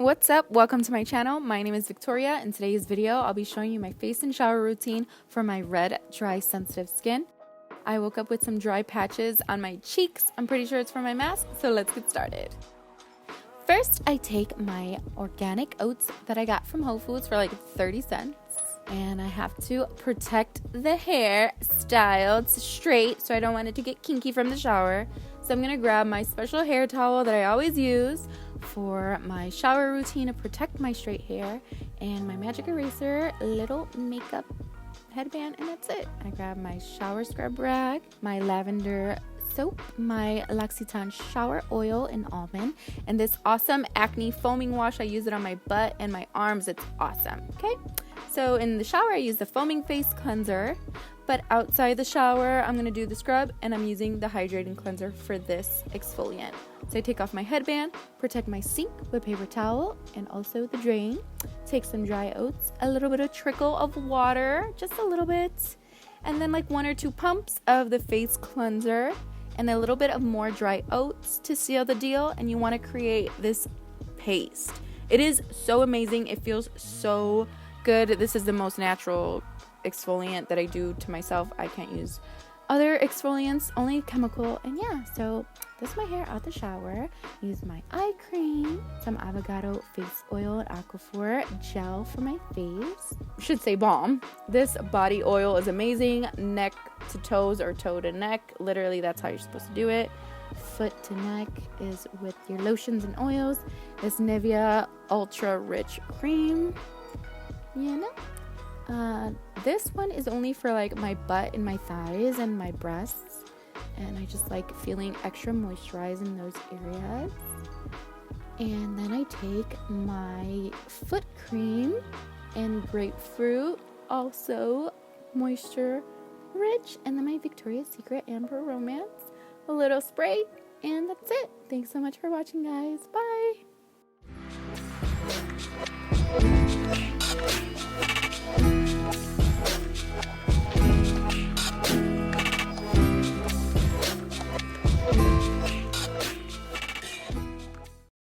What's up? Welcome to my channel. My name is Victoria. In today's video, I'll be showing you my face and shower routine for my red, dry, sensitive skin. I woke up with some dry patches on my cheeks. I'm pretty sure it's from my mask, so let's get started. First, I take my organic oats that I got from Whole Foods for like 30 cents. And I have to protect the hair, styled straight, so I don't want it to get kinky from the shower. So I'm going to grab my special hair towel that I always use for my shower routine to protect my straight hair, and my magic eraser, little makeup headband, and that's it. I grab my shower scrub rag, my lavender soap, my L'Occitane shower oil in almond, and this awesome Acne foaming wash. I use it on my butt and my arms. It's awesome. Okay, so in the shower I use the foaming face cleanser, but outside the shower I'm going to do the scrub, and I'm using the hydrating cleanser for this exfoliant. So I take off my headband, protect my sink with paper towel and also the drain, take some dry oats, a little bit of trickle of water, just a little bit, and then like 1 or 2 pumps of the face cleanser and a little bit of more dry oats to seal the deal. And you want to create this paste. It is so amazing. It feels so good. This is the most natural exfoliant that I do to myself. I can't use other exfoliants, only chemical. And yeah, so this is my hair out the shower. Use my eye cream, some avocado face oil and aquaphor gel for my face. Should say balm. This body oil is amazing. Neck to toes or toe to neck. Literally, that's how you're supposed to do it. Foot to neck is with your lotions and oils. This Nivea Ultra Rich Cream. You know? This one is only for like my butt and my thighs and my breasts, and I just like feeling extra moisturized in those areas. And then I take my foot cream and grapefruit, also moisture rich, and then my Victoria's Secret Amber Romance, a little spray, and that's it. Thanks so much for watching, guys. Bye.